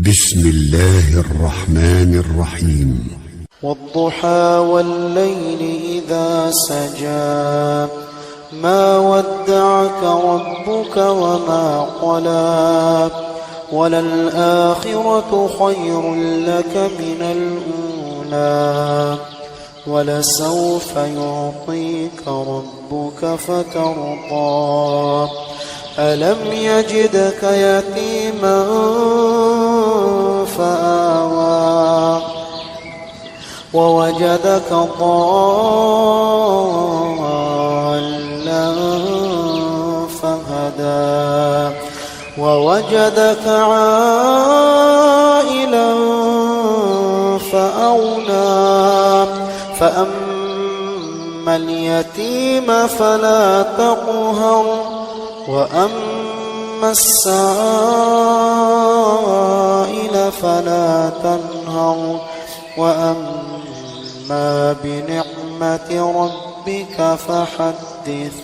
بسم الله الرحمن الرحيم. والضحى والليل إذا سجى ما ودعك ربك وما قلى وللآخرة خير لك من الأولى ولسوف يعطيك ربك فترضى ألم يجدك يتيما فآوى ووجدك ضالا فهدى ووجدك عائلا فأغنى فأما اليتيم فلا تقهر وأما السائل فلا تنهر وأما بنعمة ربك فحدث.